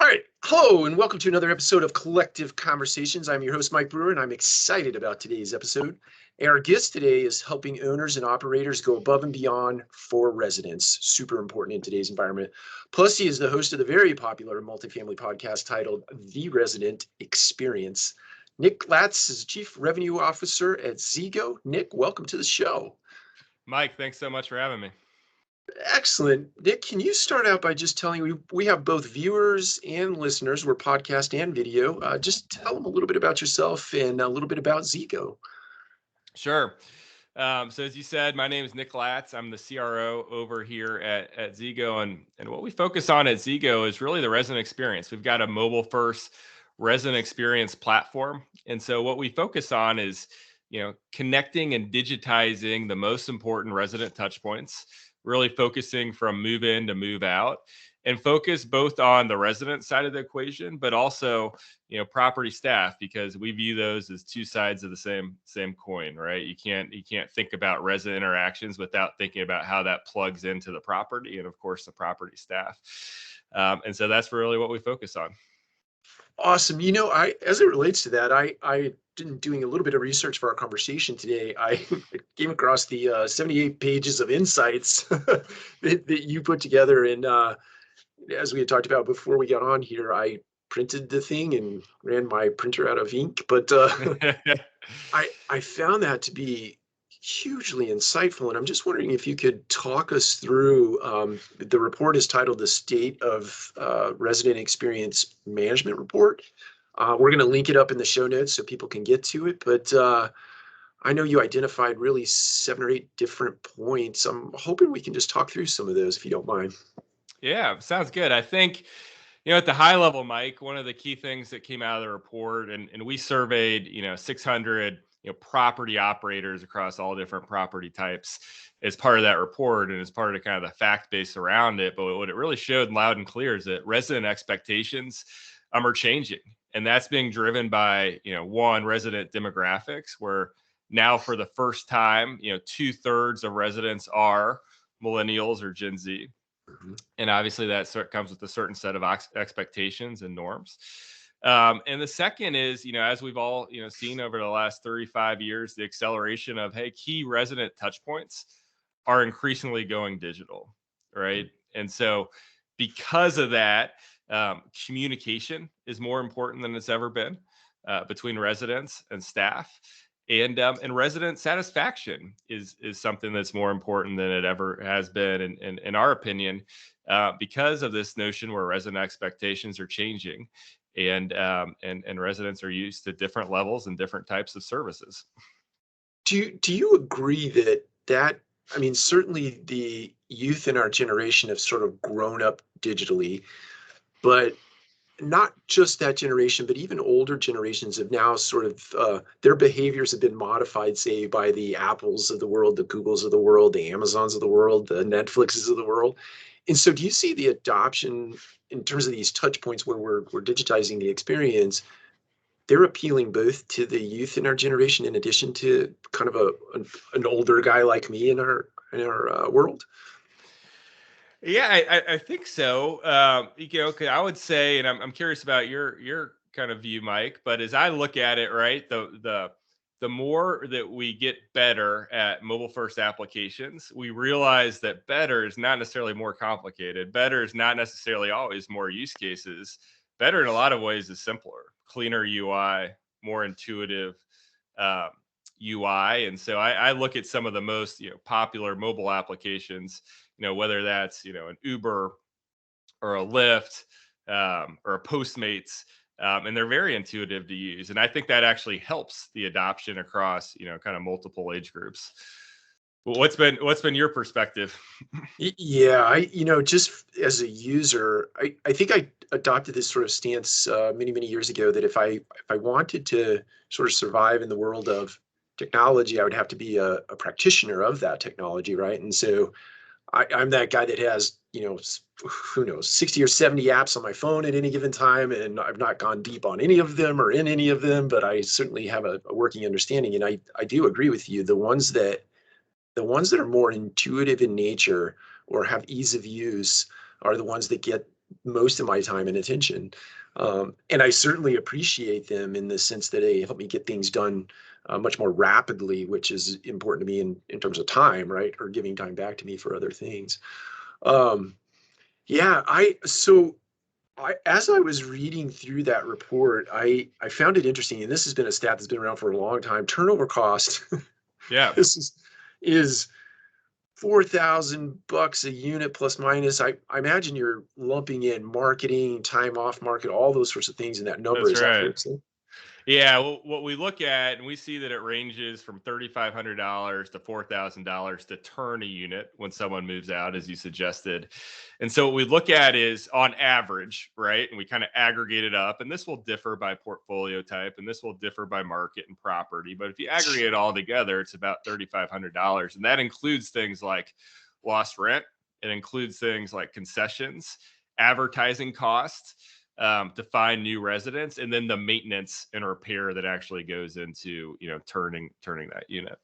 All right. Hello, and welcome to another episode of Collective Conversations. I'm your host, Mike Brewer, and I'm excited about today's episode. Our guest today is helping owners and operators go above and beyond for residents. Super important in today's environment. Plus, he is the host of the very popular multifamily podcast titled The Resident Experience. Nick Latz is Chief Revenue Officer at Zego. Nick, welcome to the show. Mike, thanks so much for having me. Excellent. Nick, can you start out by just telling we have both viewers and listeners, we're podcast and video. Just tell them a little bit about yourself and a little bit about Zego. Sure. So as you said, my name is Nick Latz. I'm the CRO over here at Zego. And what we focus on at Zego is really the resident experience. We've got a mobile first resident experience platform. And so what we focus on is, connecting and digitizing the most important resident touch points, really focusing from move in to move out, and focus both on the resident side of the equation, but also, property staff, because we view those as two sides of the same coin, right? You can't think about resident interactions without thinking about how that plugs into the property and, of course, the property staff. And so that's really what we focus on. Awesome. As it relates to that, I been doing a little bit of research for our conversation today. I came across the 78 pages of insights that you put together. And as we had talked about before we got on here, I printed the thing and ran my printer out of ink. But I found that to be hugely insightful. And I'm just wondering if you could talk us through, the report is titled The State of Resident Experience Management Report. We're going to link it up in the show notes so people can get to it. But I know you identified really 7 or 8 different points. I'm hoping we can just talk through some of those if you don't mind. Yeah, sounds good. I think, at the high level, Mike, one of the key things that came out of the report, and we surveyed, 600, property operators across all different property types as part of that report and as part of kind of the fact base around it. But what it really showed loud and clear is that resident expectations are changing. And that's being driven by, one, resident demographics, where now for the first time, 2/3 of residents are millennials or Gen Z. And obviously that comes with a certain set of expectations and norms. And the second is, as we've all, seen over the last 35 years, the acceleration of, key resident touch points are increasingly going digital, right? And so because of that, communication is more important than it's ever been between residents and staff. And resident satisfaction is something that's more important than it ever has been, in our opinion, because of this notion where resident expectations are changing, and residents are used to different levels and different types of services. Do you agree that I mean, certainly the youth in our generation have sort of grown up digitally, but not just that generation, but even older generations have now sort of, their behaviors have been modified, say, by the Apples of the world, the Googles of the world, the Amazons of the world, the Netflixes of the world. And so do you see the adoption in terms of these touch points where we're digitizing the experience? They're appealing both to the youth in our generation in addition to kind of an older guy like me in our world? Yeah, I think so. 'Cause I would say, and I'm curious about your kind of view, Mike. But as I look at it, right, the more that we get better at mobile first applications, we realize that better is not necessarily more complicated. Better is not necessarily always more use cases. Better in a lot of ways is simpler, cleaner UI, more intuitive UI. And so I look at some of the most popular mobile applications, whether that's an Uber or a Lyft or a Postmates. And they're very intuitive to use. And I think that actually helps the adoption across, kind of multiple age groups. Well, what's been your perspective? Yeah, just as a user, I think I adopted this sort of stance many years ago that if I wanted to sort of survive in the world of technology, I would have to be a practitioner of that technology, right? And so I'm that guy that has, who knows, 60 or 70 apps on my phone at any given time, and I've not gone deep on any of them or in any of them, but I certainly have a working understanding. And I do agree with you. The ones that are more intuitive in nature or have ease of use are the ones that get most of my time and attention. And I certainly appreciate them in the sense that they help me get things done much more rapidly, which is important to me in terms of time, right? Or giving time back to me for other things. Um, yeah, as I was reading through that report, I found it interesting, and this has been a stat that's been around for a long time. Turnover cost Yeah, this is $4,000 a unit plus minus. I imagine you're lumping in marketing, time off market, all those sorts of things in that number. that's Is that fair right. to say? Yeah, well, what we look at, and we see that it ranges from $3,500 to $4,000 to turn a unit when someone moves out, as you suggested. And so what we look at is on average, right? And we kind of aggregate it up, and this will differ by portfolio type, and this will differ by market and property. But if you aggregate it all together, it's about $3,500, and that includes things like lost rent. It includes things like concessions, advertising costs, to find new residents, and then the maintenance and repair that actually goes into turning that unit.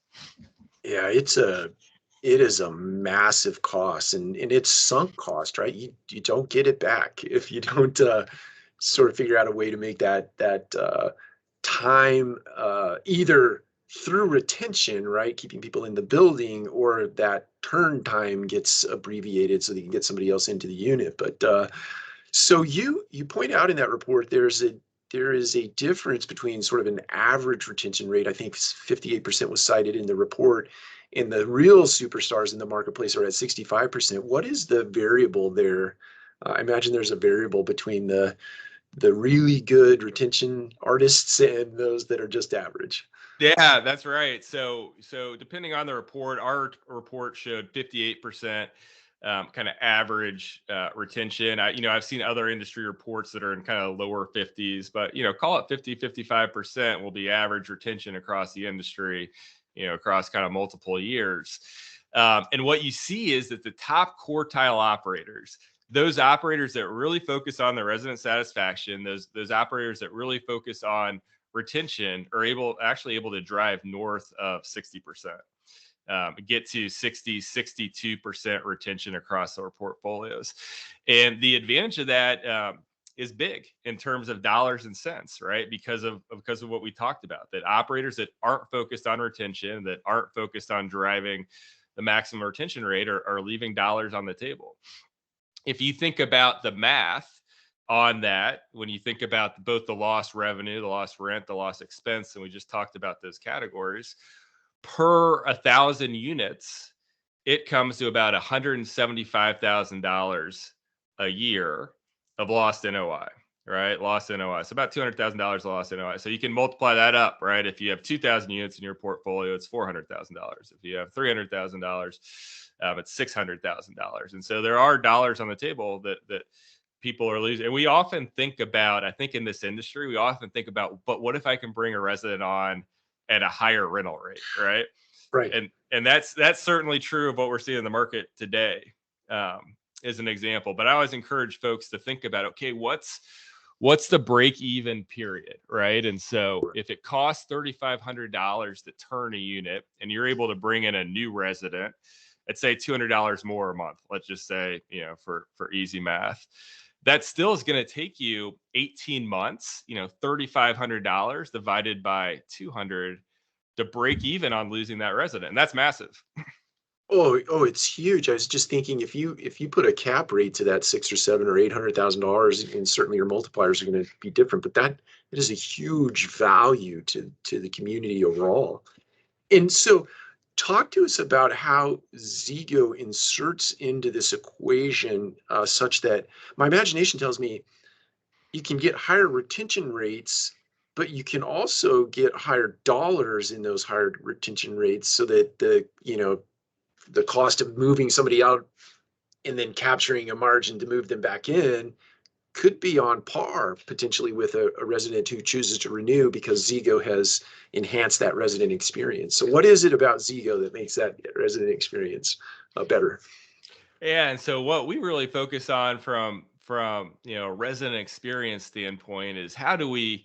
Yeah, it is a massive cost, and it's sunk cost, right? You don't get it back if you don't sort of figure out a way to make that time either through retention, right, keeping people in the building, or that turn time gets abbreviated so they can get somebody else into the unit. But so you point out in that report there is a difference between sort of an average retention rate. I think 58% was cited in the report, and the real superstars in the marketplace are at 65%. What is the variable there? I imagine there's a variable between the really good retention artists and those that are just average. Yeah, that's right. So depending on the report, our report showed 58% kind of average retention. I've seen other industry reports that are in kind of lower 50s, but call it 50, 55% will be average retention across the industry, across kind of multiple years. And what you see is that the top quartile operators, those operators that really focus on the resident satisfaction, those operators that really focus on retention, are able to drive north of 60%, get to 60, 62% retention across our portfolios. And the advantage of that is big in terms of dollars and cents, right? Because of what we talked about, that operators that aren't focused on retention, that aren't focused on driving the maximum retention rate, are leaving dollars on the table. If you think about the math on that, when you think about both the lost revenue, the lost rent, the lost expense, and we just talked about those categories, per 1,000 units, it comes to about $175,000 a year of lost NOI, right? Lost NOI. So about $200,000 lost NOI. So you can multiply that up, right? If you have 2,000 units in your portfolio, it's $400,000. If you have $300,000, it's $600,000. And so there are dollars on the table that people are losing. And we often think about, I think in this industry, we often think about, but what if I can bring a resident on at a higher rental rate, right? Right. And that's certainly true of what we're seeing in the market today, as an example. But I always encourage folks to think about, okay, what's the break even period, right? And so if it costs $3,500 to turn a unit, and you're able to bring in a new resident at say $200 more a month, let's just say, for easy math, that still is going to take you 18 months, $3,500 divided by 200 to break even on losing that resident. And that's massive. Oh, it's huge. I was just thinking if you put a cap rate to that 6 or 7 or 800,000 dollars, and certainly your multipliers are going to be different, but that it is a huge value to the community overall. And so, talk to us about how Zego inserts into this equation such that my imagination tells me you can get higher retention rates, but you can also get higher dollars in those higher retention rates so that the cost of moving somebody out and then capturing a margin to move them back in could be on par potentially with a resident who chooses to renew because Zego has enhanced that resident experience. So what is it about Zego that makes that resident experience better? Yeah, and so what we really focus on from resident experience standpoint is how do we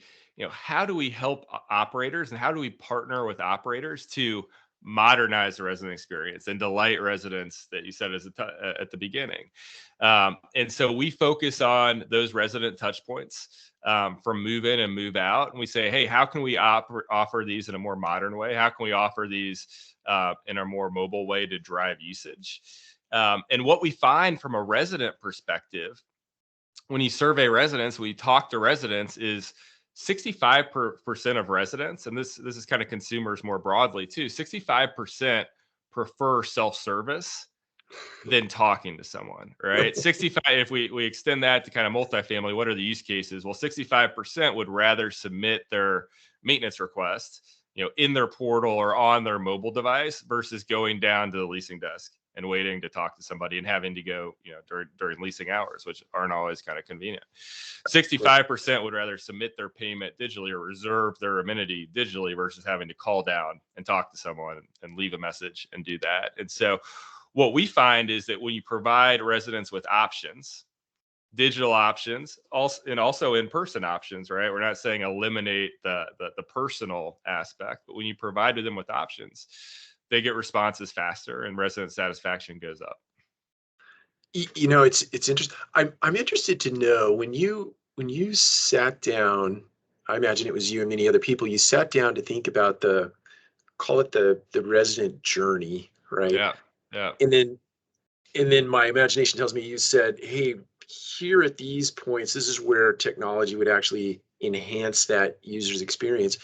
help operators, and how do we partner with operators to modernize the resident experience and delight residents that you said at the beginning. And so we focus on those resident touch points from move in and move out. And we say, hey, how can we offer these in a more modern way? How can we offer these in a more mobile way to drive usage? And what we find from a resident perspective, when you survey residents, we talk to residents, is 65% of residents, and this is kind of consumers more broadly too, 65% prefer self-service than talking to someone, right? 65, if we extend that to kind of multifamily, what are the use cases? Well, 65% would rather submit their maintenance request, in their portal or on their mobile device versus going down to the leasing desk and waiting to talk to somebody and having to go, during leasing hours, which aren't always kind of convenient. 65% would rather submit their payment digitally or reserve their amenity digitally versus having to call down and talk to someone and leave a message and do that. And so what we find is that when you provide residents with options, digital options, also in-person options, right? We're not saying eliminate the personal aspect, but when you provide them with options, they get responses faster and resident satisfaction goes up. It's interesting. I'm interested to know when you sat down, I imagine it was you and many other people, you sat down to think about call it the resident journey, right? Yeah. And then my imagination tells me you said, hey, here at these points, this is where technology would actually enhance that user's experience.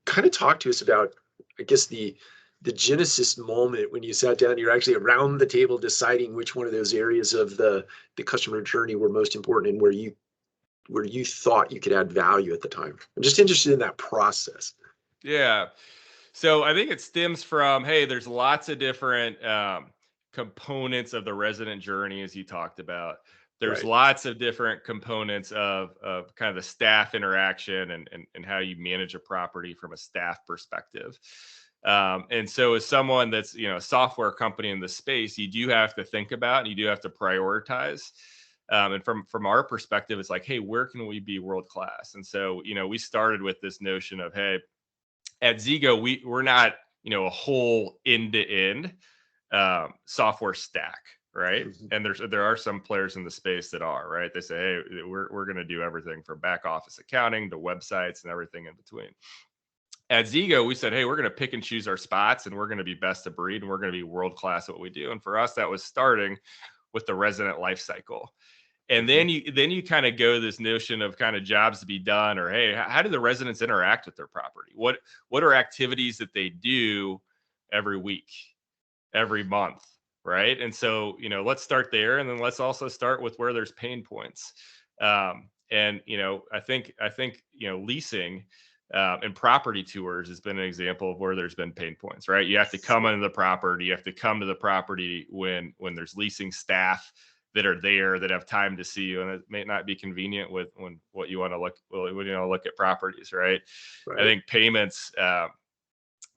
Kind of talk to us about, I guess, the genesis moment when you sat down, you're actually around the table deciding which one of those areas of the customer journey were most important and where you thought you could add value at the time. I'm just interested in that process. Yeah. So I think it stems from, hey, there's lots of different components of the resident journey, as you talked about. There's Right. lots of different components of kind of the staff interaction and how you manage a property from a staff perspective. And so as someone that's, a software company in the space, you do have to think about, and you do have to prioritize. And from our perspective, it's like, hey, where can we be world class? And so, we started with this notion of, hey, at Zego, we're not, a whole end-to-end software stack, right? Mm-hmm. And there are some players in the space that are, right? They say, hey, we're going to do everything from back office accounting to websites and everything in between. At Zego, we said, hey, we're going to pick and choose our spots, and we're going to be best of breed, and we're going to be world class at what we do. And for us, that was starting with the resident life cycle. And then you kind of go this notion of kind of jobs to be done, or, hey, how do the residents interact with their property? What are activities that they do every week, every month, right? And so, let's start there. And then let's also start with where there's pain points. And, I think, leasing and property tours has been an example of where there's been pain points, right? You have to come into the property. You have to come to the property when there's leasing staff that are there that have time to see you, and it may not be convenient with what you want to look at properties, right? I think payments,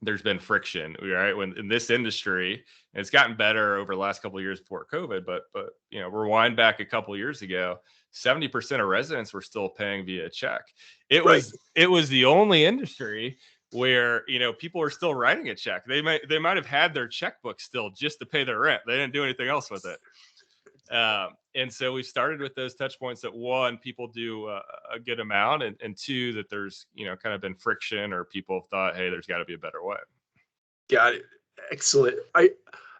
there's been friction, right? When in this industry, and it's gotten better over the last couple of years before COVID, but rewind back a couple of years ago, 70% of residents were still paying via check. It was the only industry where people are still writing a check. They might have had their checkbook still just to pay their rent. They didn't do anything else with it. And so we started with those touch points that, one, people do a good amount, and two, that there's, kind of been friction, or people have thought, hey, there's got to be a better way. Got it. Excellent. I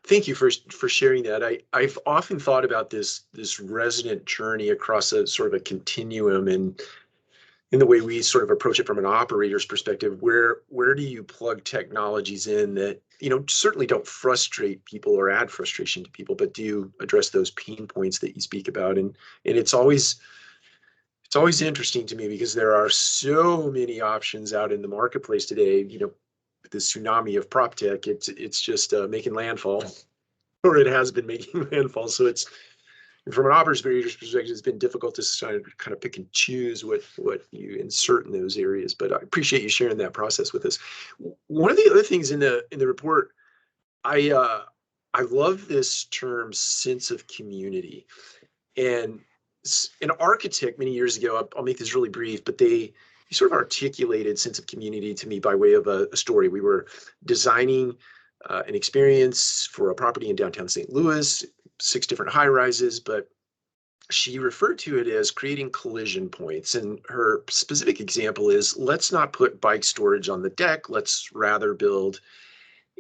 thank you for sharing that. I've often thought about this resident journey across a sort of a continuum, and in the way we sort of approach it from an operator's perspective, where do you plug technologies in that, certainly don't frustrate people or add frustration to people, but do address those pain points that you speak about. And it's always interesting to me because there are so many options out in the marketplace today, the tsunami of prop tech, it's just making landfall, or it has been making landfall. So it's, from an operator's perspective, it's been difficult to kind of pick and choose what you insert in those areas. But I appreciate you sharing that process with us. One of the other things in the report, I love this term, sense of community. And an architect many years ago, I'll make this really brief, but he sort of articulated sense of community to me by way of a story. We were designing an experience for a property in downtown St. Louis, 6 different high rises, but she referred to it as creating collision points. And her specific example is, let's not put bike storage on the deck. Let's rather build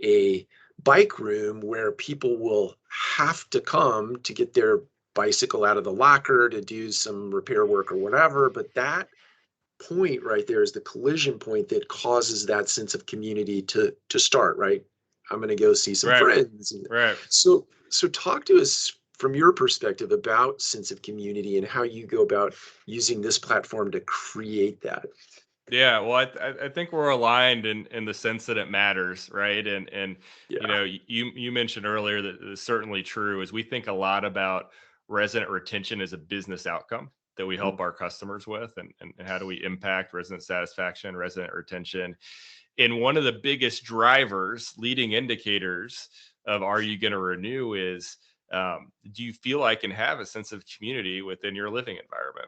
a bike room where people will have to come to get their bicycle out of the locker to do some repair work or whatever. But that point right there is the collision point that causes that sense of community to start, right? I'm going to go see some Right. friends. Right. So talk to us from your perspective about sense of community and how you go about using this platform to create that. Yeah, well, I think we're aligned in the sense that it matters, right? And you Yeah. know, you mentioned earlier that it's certainly true. Is we think a lot about resident retention as a business outcome that we Mm. help our customers with, and how do we impact resident satisfaction, resident retention. And one of the biggest drivers, leading indicators of are you going to renew is do you feel like and have a sense of community within your living environment?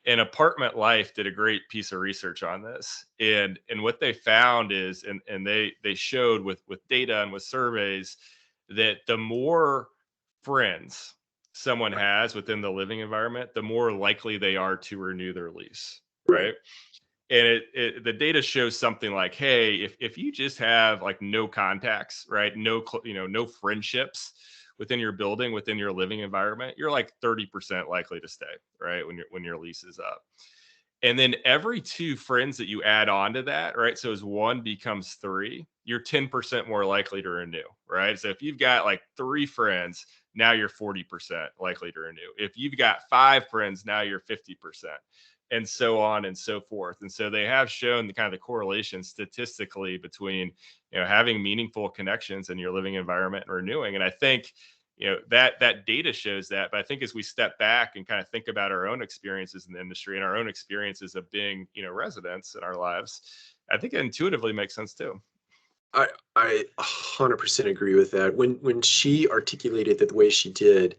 And Apartment Life did a great piece of research on this, and what they found is, and they showed with data and with surveys that the more friends someone Right. has within the living environment, the more likely they are to renew their lease, Right. right? And the data shows something like, hey, if you just have like no contacts, right, no friendships within your building, within your living environment, you're like 30% likely to stay, right, when your lease is up. And then every two friends that you add on to that, right, so as one becomes three, you're 10% more likely to renew, right? So if you've got like three friends, now you're 40% likely to renew. If you've got five friends, now you're 50%, and so on and so forth. And so they have shown the kind of the correlation statistically between, having meaningful connections in your living environment and renewing. And I think, that data shows that. But I think as we step back and kind of think about our own experiences in the industry and our own experiences of being, residents in our lives, I think it intuitively makes sense too. I 100% agree with that. When she articulated it the way she did,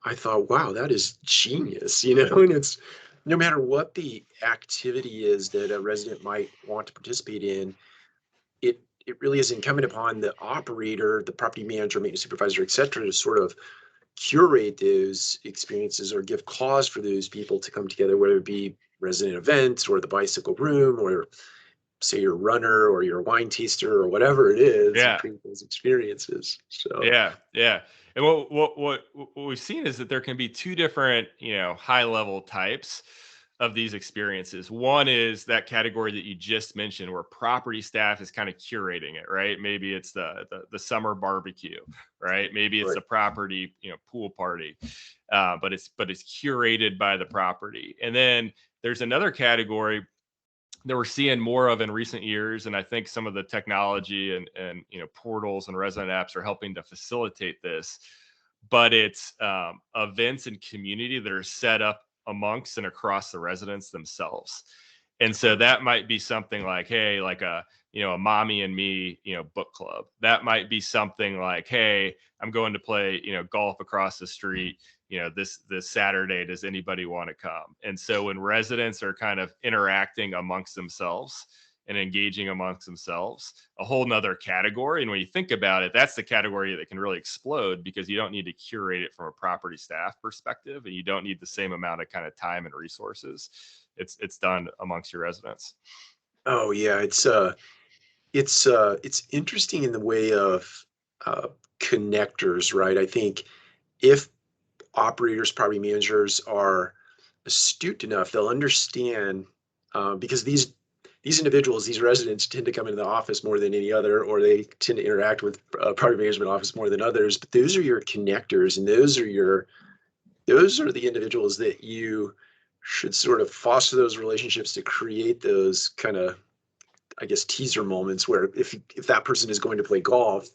I thought, wow, that is genius, and it's no matter what the activity is that a resident might want to participate in, it really is incumbent upon the operator, the property manager, maintenance supervisor, et cetera, to sort of curate those experiences or give cause for those people to come together, whether it be resident events or the bicycle room or say your runner or your wine taster or whatever it is, and Yeah. create those experiences. So Yeah, yeah. And what we've seen is that there can be two different, high level types of these experiences. One is that category that you just mentioned, where property staff is kind of curating it, right? Maybe it's the summer barbecue, right? Maybe it's right. the property, pool party, but it's curated by the property. And then there's another category that we're seeing more of in recent years, and I think some of the technology and portals and resident apps are helping to facilitate this. But it's events and community that are set up amongst and across the residents themselves. And so that might be something like, hey, like a mommy and me book club. That might be something like, hey, I'm going to play golf across the street this Saturday. Does anybody want to come? And so when residents are kind of interacting amongst themselves and engaging amongst themselves, a whole nother category. And when you think about it, that's the category that can really explode, because you don't need to curate it from a property staff perspective, and you don't need the same amount of kind of time and resources. It's done amongst your residents. Oh yeah, it's interesting in the way of uh, connectors, right? I think if operators, property managers are astute enough, they'll understand, because these individuals, these residents tend to come into the office more than any other, or they tend to interact with property management office more than others. But those are your connectors, and those are the individuals that you should sort of foster those relationships to create those kind of, I guess, teaser moments where if that person is going to play golf,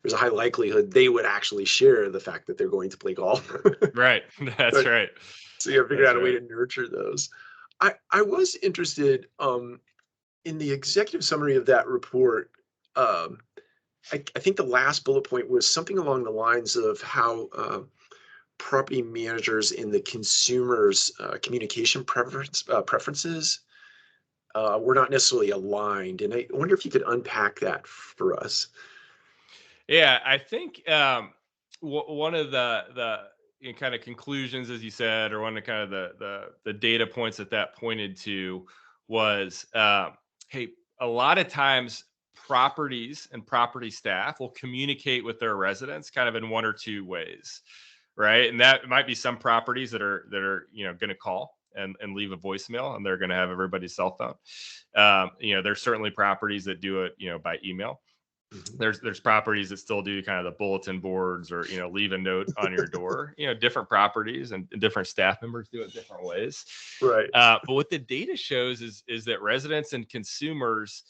there's a high likelihood they would actually share the fact that they're going to play golf. Right. That's But right. so you have to figure That's out a way right. to nurture those. I was interested in the executive summary of that report. Um, I think the last bullet point was something along the lines of how property managers and the consumers' communication preferences were not necessarily aligned. And I wonder if you could unpack that for us. Yeah, I think one of the kind of conclusions, as you said, or one of kind of the data points that pointed to was, hey, a lot of times properties and property staff will communicate with their residents kind of in one or two ways, right? And that might be some properties that are going to call and leave a voicemail, and they're going to have everybody's cell phone. There's certainly properties that do it by email. Mhm. There's properties that still do kind of the bulletin boards, or leave a note on your door. Different properties and different staff members do it different ways. Right. But what the data shows is that residents and consumers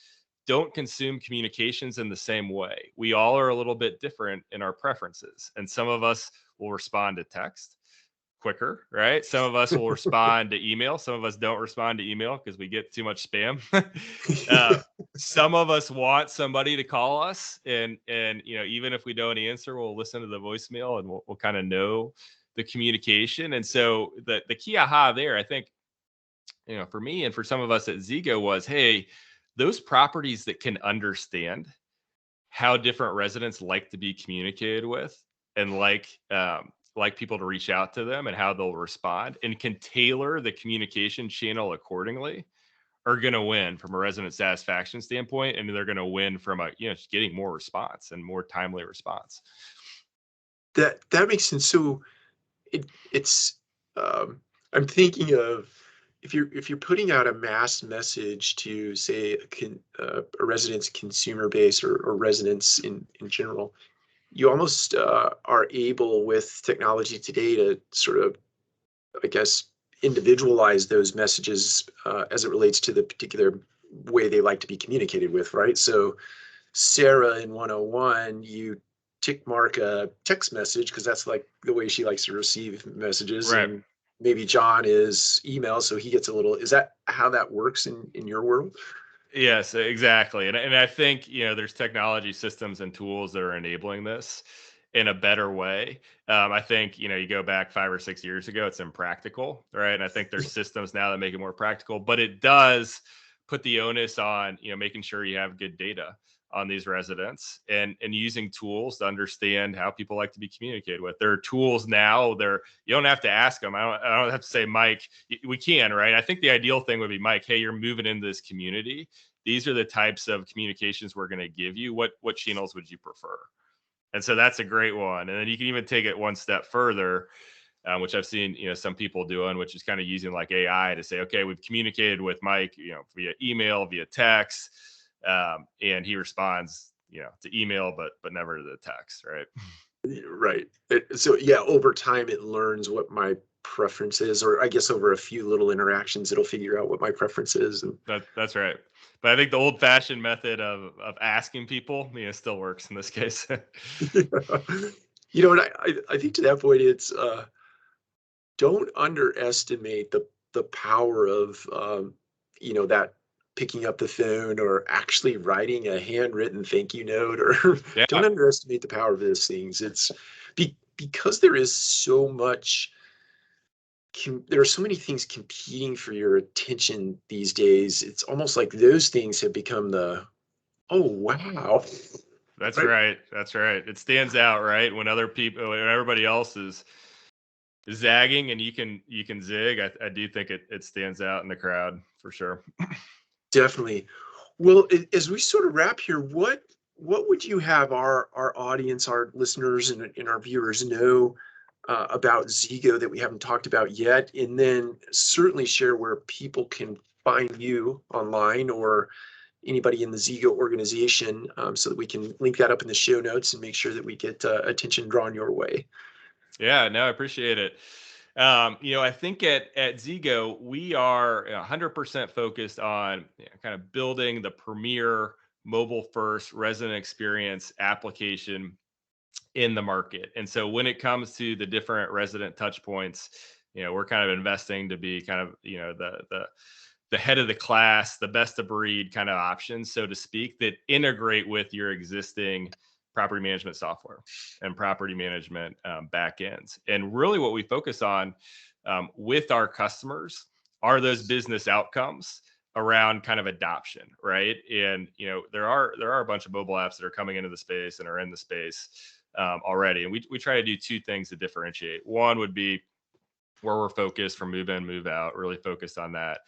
don't consume communications in the same way. We all are a little bit different in our preferences, and some of us will respond to text quicker, right? Some of us will respond to email. Some of us don't respond to email because we get too much spam. uh, some of us want somebody to call us, and even if we don't answer, we'll listen to the voicemail, and we'll kind of know the communication. And so the key aha there, I think, for me and for some of us at Zego was, hey, those properties that can understand how different residents like to be communicated with, and like people to reach out to them and how they'll respond, and can tailor the communication channel accordingly, are going to win from a resident satisfaction standpoint, and they're going to win from just getting more response and more timely response. That makes sense. So it's um, I'm thinking of, if you're putting out a mass message to, say, a resident's consumer base, or residents in general, you almost are able with technology today to sort of, I guess, individualize those messages as it relates to the particular way they like to be communicated with, right? So Sarah in 101, you tick mark a text message because that's like the way she likes to receive messages, Right. and maybe John is email, so he gets a little. Is that how that works in your world? Yes, exactly. And I think, there's technology systems and tools that are enabling this in a better way. I think, you go back 5 or 6 years ago, it's impractical, right? And I think there's systems now that make it more practical, but it does put the onus on, making sure you have good data on these residents, and using tools to understand how people like to be communicated with. There are tools now. You don't have to ask them. I don't have to say, Mike. We can, right? I think the ideal thing would be, Mike, hey, you're moving into this community. These are the types of communications we're going to give you. What channels would you prefer? And so that's a great one. And then you can even take it one step further, which I've seen some people doing, which is kind of using like AI to say, okay, we've communicated with Mike, via email, via text, and he responds, to email, but never to the text, right? Right. So yeah, over time it learns what my preference is, or I guess over a few little interactions, it'll figure out what my preference is. And That's right. But I think the old fashioned method of asking people, still works in this case. and I think to that point, it's don't underestimate the power of that picking up the phone or actually writing a handwritten thank you note, or don't Yeah, underestimate the power of those things. It's because there is so much there are so many things competing for your attention these days. It's almost like those things have become the, oh wow, that's right? right. That's right. It stands out, right? When everybody else is zagging, and you can zig. I do think it stands out in the crowd for sure. Definitely. Well, as we sort of wrap here, what would you have our audience, our listeners, and our viewers know about Zego that we haven't talked about yet? And then certainly share where people can find you online, or anybody in the Zego organization, so that we can link that up in the show notes and make sure that we get attention drawn your way. Yeah, no, I appreciate it. I think at Zego, we are 100% focused on kind of building the premier mobile first resident experience application in the market. And so when it comes to the different resident touch points, we're kind of investing to be kind of, the head of the class, the best of breed kind of options, so to speak, that integrate with your existing property management software and property management backends. And really, what we focus on with our customers are those business outcomes around kind of adoption, right? And there are a bunch of mobile apps that are coming into the space and are in the space already, and we try to do two things to differentiate. One would be where we're focused from move in, move out, really focused on that.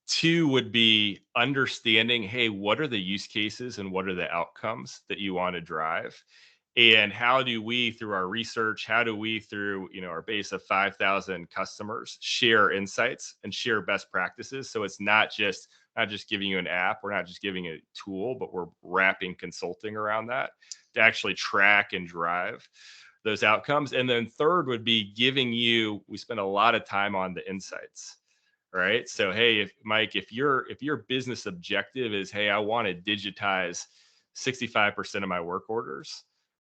Two would be understanding, hey, what are the use cases and what are the outcomes that you want to drive? And how do we, through our research, how do we, through our base of 5,000 customers, share insights and share best practices? So it's not just giving you an app, we're not just giving a tool, but we're wrapping consulting around that to actually track and drive those outcomes. And then third would be giving you, we spend a lot of time on the insights, right? So hey, if your business objective is, hey, I want to digitize 65% of my work orders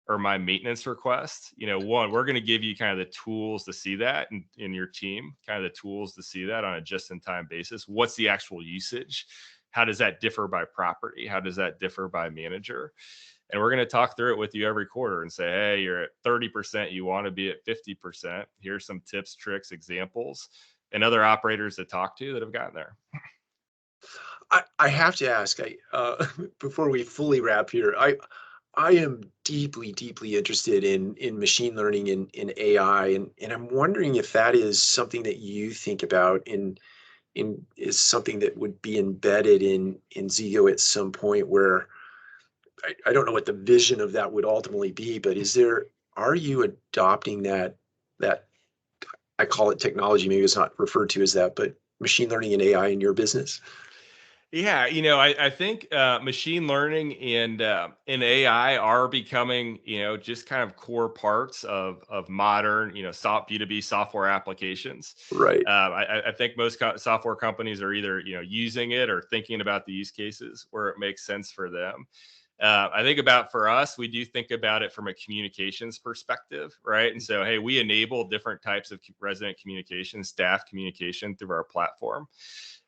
or my maintenance requests, one, we're going to give you kind of the tools to see that in your team, kind of the tools to see that on a just-in-time basis. What's the actual usage? How does that differ by property? How does that differ by manager? And we're going to talk through it with you every quarter and say, hey, you're at 30%, you want to be at 50%. Here's some tips, tricks, examples, and other operators to talk to that have gotten there. I have to ask, before we fully wrap here, I am deeply, deeply interested in machine learning and in AI, and I'm wondering if that is something that you think about is something that would be embedded in Zego at some point where I don't know what the vision of that would ultimately be, but are you adopting that I call it technology, maybe it's not referred to as that, but machine learning and AI in your business? Yeah, I think machine learning and AI are becoming, just kind of core parts of modern, B2B software applications. Right. I think most software companies are either, using it or thinking about the use cases where it makes sense for them. I think about for us, we do think about it from a communications perspective, right? And so, hey, we enable different types of resident communication, staff communication through our platform.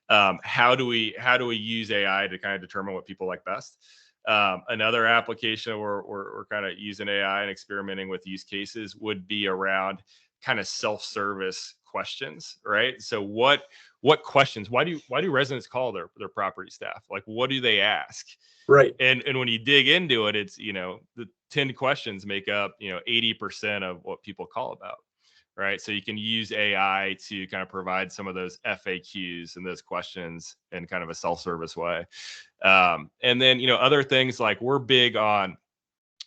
How do we use AI to kind of determine what people like best? Another application where we're kind of using AI and experimenting with use cases would be around kind of self-service questions, right? So what questions? Why do residents call their property staff? Like, what do they ask? Right. And when you dig into it, it's the 10 questions make up 80% of what people call about. Right. So you can use AI to kind of provide some of those FAQs and those questions in kind of a self-service way. And then, other things like we're big on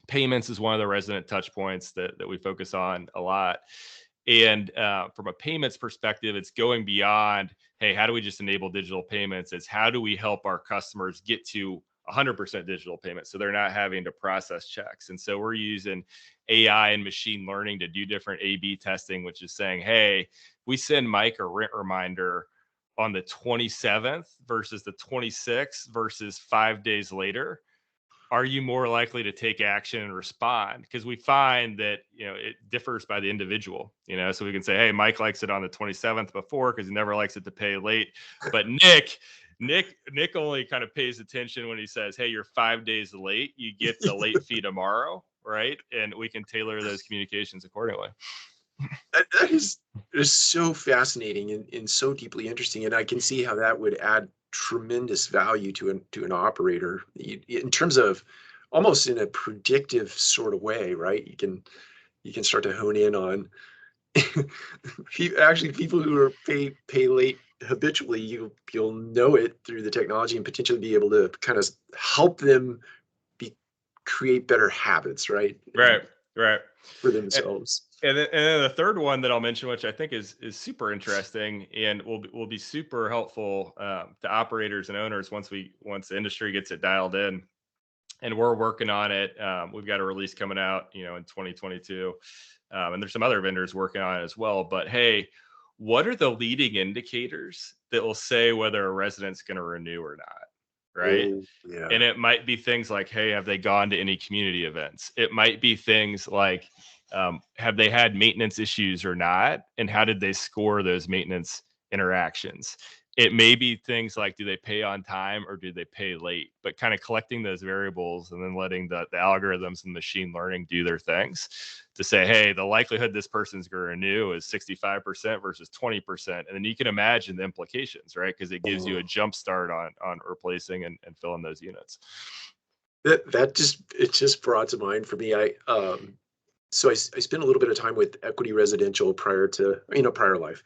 payments is one of the resident touch points that we focus on a lot. And from a payments perspective, it's going beyond, hey, how do we just enable digital payments? It's how do we help our customers get to 100% digital payments so they're not having to process checks. And so we're using AI and machine learning to do different A/B testing, which is saying, hey, we send Mike a rent reminder on the 27th versus the 26th versus 5 days later. Are you more likely to take action and respond? Because we find that it differs by the individual. So we can say, hey, Mike likes it on the 27th before because he never likes it to pay late, but Nick only kind of pays attention when he says, hey, you're 5 days late, you get the late fee tomorrow, right? And we can tailor those communications accordingly. That is so fascinating and so deeply interesting, and I can see how that would add tremendous value to an operator in terms of almost in a predictive sort of way, right? You can start to hone in on actually people who are pay late habitually. You'll know it through the technology and potentially be able to kind of help them create better habits, right? Right for themselves. And then the third one that I'll mention, which I think is super interesting and will be super helpful to operators and owners once the industry gets it dialed in, and we're working on it. We've got a release coming out, in 2022, and there's some other vendors working on it as well. But hey, what are the leading indicators that will say whether a resident's going to renew or not? Right. Oh, yeah. And it might be things like, hey, have they gone to any community events? It might be things like, have they had maintenance issues or not? And how did they score those maintenance interactions? it may be things like, do they pay on time or do they pay late? But kind of collecting those variables and then letting the algorithms and machine learning do their things to say, hey, the likelihood this person's going to renew is 65% versus 20%. And then you can imagine the implications, right? Because it gives you a jump start on replacing and filling those units. It just brought to mind for me. So I spent a little bit of time with Equity Residential prior to, prior life.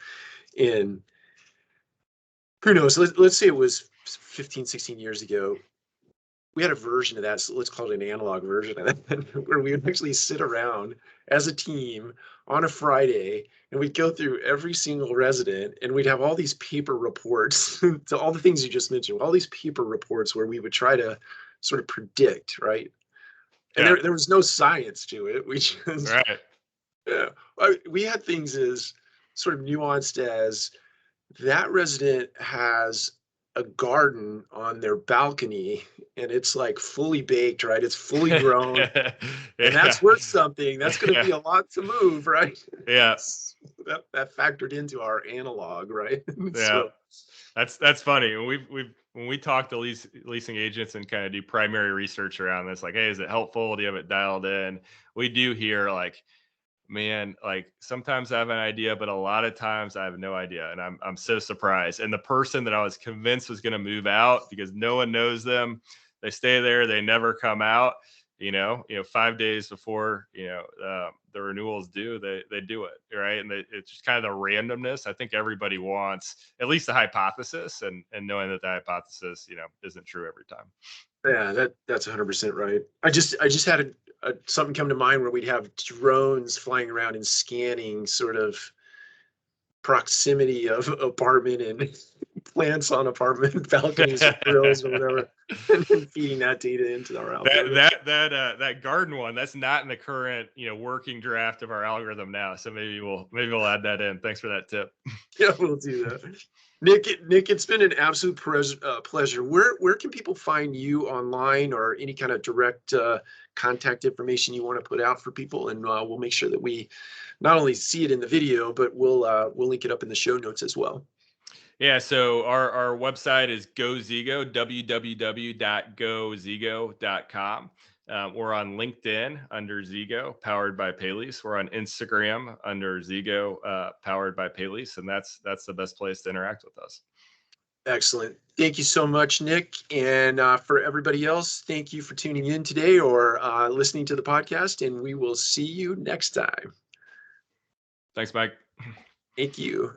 And who knows, let's say it was 15, 16 years ago. We had a version of that, so let's call it an analog version of that, where we would actually sit around as a team on a Friday and we'd go through every single resident and we'd have all these paper reports to all the things you just mentioned, all these paper reports where we would try to sort of predict, right? And there was no science to it. We just, right. Yeah, we had things as sort of nuanced as that resident has a garden on their balcony and it's like fully baked, right? It's fully grown. And that's worth something. That's going to be a lot to move, right? Yeah. That factored into our analog, right? Yeah. That's funny. When we talk to leasing agents and kind of do primary research around this, like, hey, is it helpful? Do you have it dialed in? We do hear like, man, like sometimes I have an idea, but a lot of times I have no idea. And I'm so surprised. And the person that I was convinced was going to move out because no one knows them, they stay there, they never come out, 5 days before, the renewals due, they do it. Right. And it's just kind of the randomness. I think everybody wants at least a hypothesis and knowing that the hypothesis, isn't true every time. Yeah, that's 100% right. I just had something come to mind where we'd have drones flying around and scanning sort of proximity of apartment and plants on apartment balconies or grills or whatever, and then feeding that data into our algorithm. That garden one, that's not in the current working draft of our algorithm now. So maybe we'll add that in. Thanks for that tip. Yeah, we'll do that. Nick, it's been an absolute pleasure. Where can people find you online or any kind of direct contact information you want to put out for people? And we'll make sure that we not only see it in the video, but we'll link it up in the show notes as well. Yeah, so our website is GoZego, www.gozego.com. We're on LinkedIn under Zigo, powered by Paylease. We're on Instagram under Zigo, powered by Paylease, and that's the best place to interact with us. Excellent. Thank you so much, Nick. And for everybody else, thank you for tuning in today or listening to the podcast, and we will see you next time. Thanks, Mike. Thank you.